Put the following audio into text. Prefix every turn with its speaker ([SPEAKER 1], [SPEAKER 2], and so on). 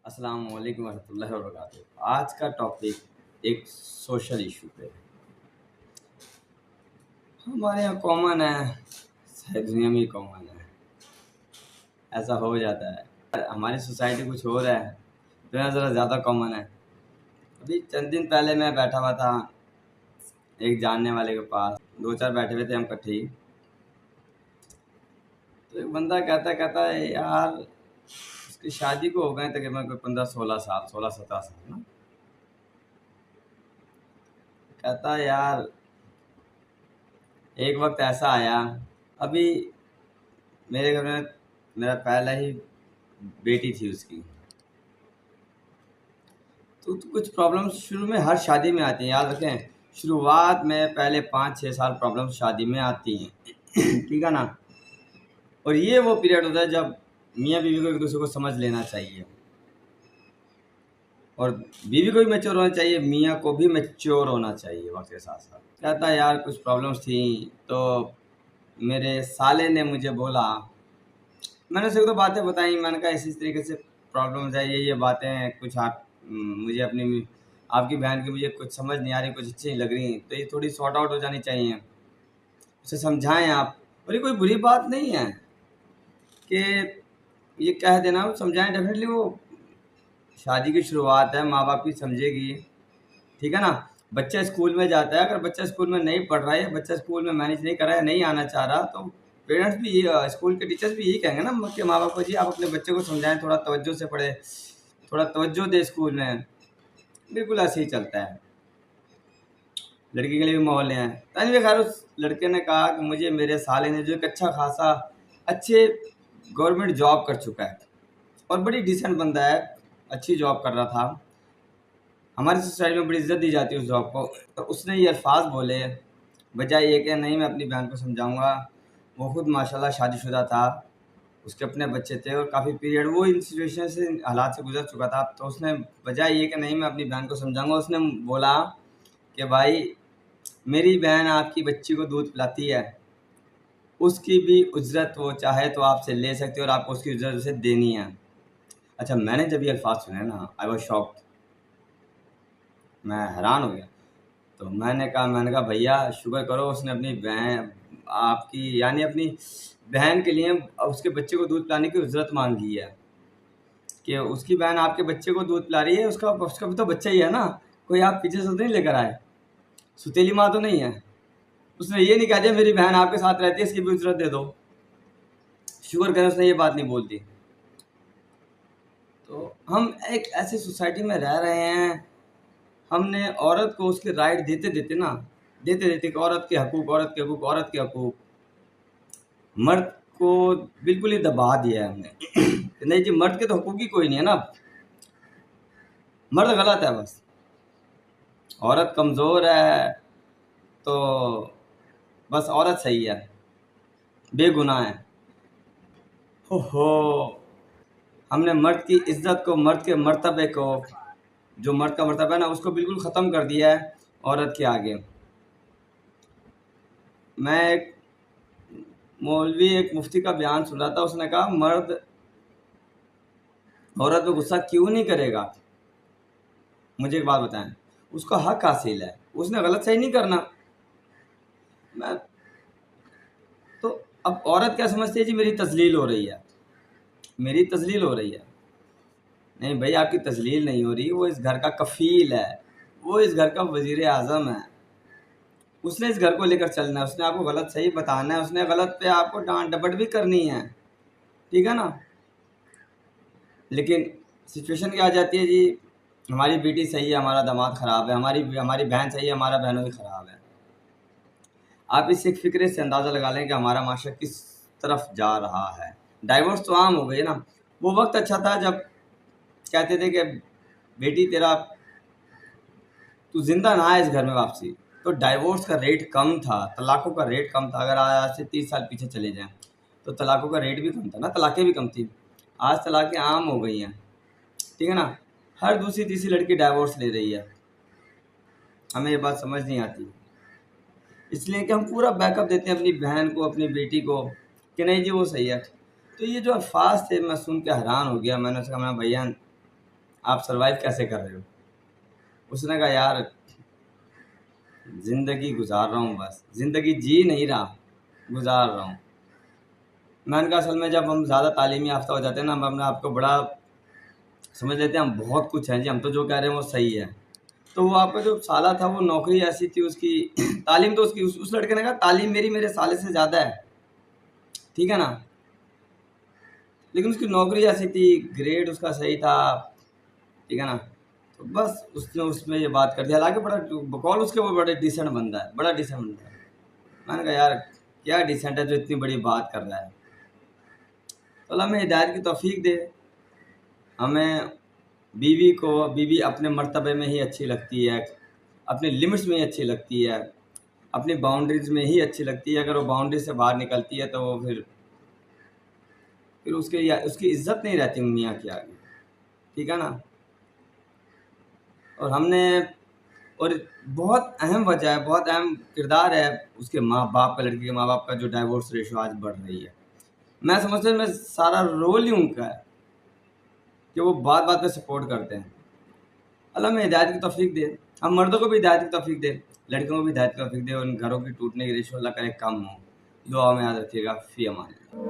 [SPEAKER 1] अस्सलाम वालेकुम रहमतुल्लाहि व बरकातुहू। आज का टॉपिक एक सोशल इशू पे है। हमारे यहाँ कॉमन है, शायद दुनिया में ही कॉमन है, ऐसा हो जाता है। हमारी सोसाइटी कुछ और है, दुनिया ज़रा ज़्यादा कॉमन है। अभी चंद दिन पहले मैं बैठा हुआ था एक जानने वाले के पास, दो चार बैठे हुए थे हम इकट्ठे ही। तो एक बंदा कहता कहता है यार उसकी शादी को हो गए तकरीबन कोई 15-16 साल, 16-17 साल ना। कहता है यार एक वक्त ऐसा आया, अभी मेरे घर में मेरा पहला ही बेटी थी उसकी। तो कुछ प्रॉब्लम्स शुरू में हर शादी में आती हैं, याद रखें। शुरुआत में पहले 5-6 साल प्रॉब्लम्स शादी में आती हैं ठीक है ना। और ये वो पीरियड होता है जब मियाँ बीवी को एक दूसरे को समझ लेना चाहिए, और बीवी को भी मैच्योर होना चाहिए, मियाँ को भी मैच्योर होना चाहिए वक्त के साथ साथ। कहता है यार कुछ प्रॉब्लम्स थी, तो मेरे साले ने मुझे बोला, मैंने उसे तो बातें बताई। मैंने कहा इसी तरीके से प्रॉब्लम्स है, ये बातें हैं, कुछ आप मुझे अपनी आपकी बहन की मुझे कुछ समझ नहीं आ रही, कुछ अच्छी नहीं लग रही, तो ये थोड़ी सॉर्ट आउट हो जानी चाहिए। उसे समझाएं आप। और ये कोई बुरी बात नहीं है कि ये कह देना, समझाएं डेफिनेटली। वो शादी की शुरुआत है, माँ बाप की समझेगी, ठीक है ना। बच्चा स्कूल में जाता है, अगर बच्चा स्कूल में नहीं पढ़ रहा है, बच्चा स्कूल में मैनेज नहीं कर रहा है, नहीं आना चाह रहा, तो पेरेंट्स भी ये स्कूल के टीचर्स भी यही कहेंगे ना कि माँ बाप को, जी आप अपने बच्चे को समझाएं, थोड़ा तवज्जो से पढ़े, थोड़ा तवज्जो दे स्कूल में। बिल्कुल ऐसे ही चलता है। लड़की के लिए भी मोहल्ले हैं। तंज खैर उस लड़के ने कहा कि मुझे मेरे साले ने, जो एक अच्छा खासा अच्छे गवर्नमेंट जॉब कर चुका है और बड़ी डिसेंट बंदा है, अच्छी जॉब कर रहा था, हमारी सोसाइटी में बड़ी इज्जत दी जाती है उस जॉब को। तो उसने ये अल्फाज बोले, बजाय ये कि नहीं मैं अपनी बहन को समझाऊंगा। वो खुद माशाल्लाह शादीशुदा था, उसके अपने बच्चे थे और काफ़ी पीरियड वो इन सिचुएशन से, हालात से गुजर चुका था। तो उसने बजाय ये कि नहीं मैं अपनी बहन को समझाऊंगा, उसने बोला कि भाई मेरी बहन आपकी बच्ची को दूध पिलाती है, उसकी भी उजरत वो चाहे तो आपसे ले सकती है और आपको उसकी उजरत उसे देनी है। अच्छा, मैंने जब ये अल्फाज सुने ना, आई वॉज शॉक्ड, मैं हैरान हो गया। तो मैंने कहा भैया शुक्र करो उसने अपनी बहन आपकी यानी अपनी बहन के लिए उसके बच्चे को दूध पिलाने की उजरत मांगी है, कि उसकी बहन आपके बच्चे को दूध पिला रही है, उसका उसका भी तो बच्चा ही है ना, कोई आप पीछे से तो नहीं लेकर आए, सुतीली माँ तो नहीं है। उसने ये नहीं कहा दिया मेरी बहन आपके साथ रहती है, इसकी भी उजरत दे दो। शुक्र करें उसने ये बात नहीं बोल दी। तो हम एक ऐसी सोसाइटी में रह रहे हैं, हमने औरत को उसके राइट देते देते ना, देते देते कि औरत के हकूक, औरत के हकूक, औरत के हकूक, मर्द को बिल्कुल ही दबा दिया है हमने कि नहीं जी मर्द के तो हकूक ही कोई नहीं है ना, मर्द गलत है बस, औरत कमज़ोर है तो बस औरत सही है, बेगुनाह है। हो हमने मर्द की इज्जत को, मर्द के मर्तबे को, जो मर्द का मर्तबा है ना, उसको बिल्कुल ख़त्म कर दिया है औरत के आगे। मैं एक मौलवी, एक मुफ्ती का बयान सुन रहा था, उसने कहा मर्द औरत पे गुस्सा क्यों नहीं करेगा। मुझे एक बात बताएं, उसका हक हासिल है, उसने गलत सही नहीं करना। मैं तो अब औरत क्या समझती है, जी मेरी तजलील हो रही है, मेरी तजलील हो रही है। नहीं भाई आपकी तजलील नहीं हो रही, वो इस घर का कफ़ील है, वो इस घर का वज़ीर आज़म है, उसने इस घर को लेकर चलना है, उसने आपको गलत सही बताना है, उसने गलत पे आपको डांट डपट भी करनी है, ठीक है ना। लेकिन सिचुएशन क्या आ जाती है, जी हमारी बेटी सही है, हमारा दामाद ख़राब है, हमारी हमारी बहन सही है, हमारा बहनों भी ख़राब है। आप इस एक फ़िक्रे से अंदाज़ा लगा लें कि हमारा माशरा किस तरफ जा रहा है। डाइवोर्स तो आम हो गई ना। वो वक्त अच्छा था जब कहते थे कि बेटी तेरा तू ज़िंदा ना आए इस घर में वापसी, तो डाइवोर्स का रेट कम था, तलाक़ों का रेट कम था। अगर आज से 30 साल पीछे चले जाएँ तो तलाक़ों का रेट भी कम था ना, तलाक़ें भी कम थी। आज तलाक़ें आम हो गई हैं, ठीक है ना। हर दूसरी तीसरी लड़की डाइवोर्स ले रही है। हमें ये बात समझ नहीं आती, इसलिए कि हम पूरा बैकअप देते हैं अपनी बहन को, अपनी बेटी को, कि नहीं जी वो सही है। तो ये जो अल्फाज थे मैं सुन के हैरान हो गया। मैंने उसका, मैं भैया आप सर्वाइव कैसे कर रहे हो? उसने कहा यार ज़िंदगी गुजार रहा हूँ, बस ज़िंदगी जी नहीं रहा, गुजार रहा हूँ। मैंने कहा असल में जब हम ज़्यादा तालीमी याफ्ता हो जाते हैं ना, हम अपने आप को बड़ा समझ लेते हैं हम बहुत कुछ हैं जी, हम तो जो कह रहे हैं वो सही है। तो वो आपका जो साला था वो नौकरी ऐसी थी उसकी तालीम तो उसकी उस लड़के ने कहा तालीम मेरी मेरे साले से ज़्यादा है, ठीक है ना? लेकिन उसकी नौकरी ऐसी थी, ग्रेड उसका सही था, ठीक है ना? तो बस उसने उसमें ये बात कर दी। हालाँकि बड़ा बकौल उसके वो बड़े डिसेंट बंदा है, बड़ा डिसेंट बंदा है। मैंने कहा यार क्या डिसेंट है जो इतनी बड़ी बात कर रहा है? तो अल्लाह हमें हिदायत की तौफ़ीक दे। हमें बीवी अपने मर्तबे में ही अच्छी लगती है, अपनी लिमिट्स में ही अच्छी लगती है, अपनी बाउंड्रीज़ में ही अच्छी लगती है। अगर वो बाउंड्री से बाहर निकलती है तो वो फिर उसकी इज़्ज़त नहीं रहती मियाँ के आगे, ठीक है ना? और हमने और बहुत अहम वजह है, बहुत अहम किरदार है उसके माँ-बाप का, लड़की के माँ-बाप का जो डाइवोर्स रेशियो आज बढ़ रही है। मैं समझता हूँ मैं सारा रोल ही उनका है कि वो बात-बात पे सपोर्ट करते हैं। अल्लाह हमें हिदायत की तौफ़ीक दे। हम मर्दों को भी हिदायत की तौफ़ीक दे, लड़कियों को भी हिदायत की तौफ़ीक दे और उन घरों की टूटने की रेशियो अल्लाह करे कम हो। दुआ में याद रखिएगा। फ़ी अमान अल्लाह।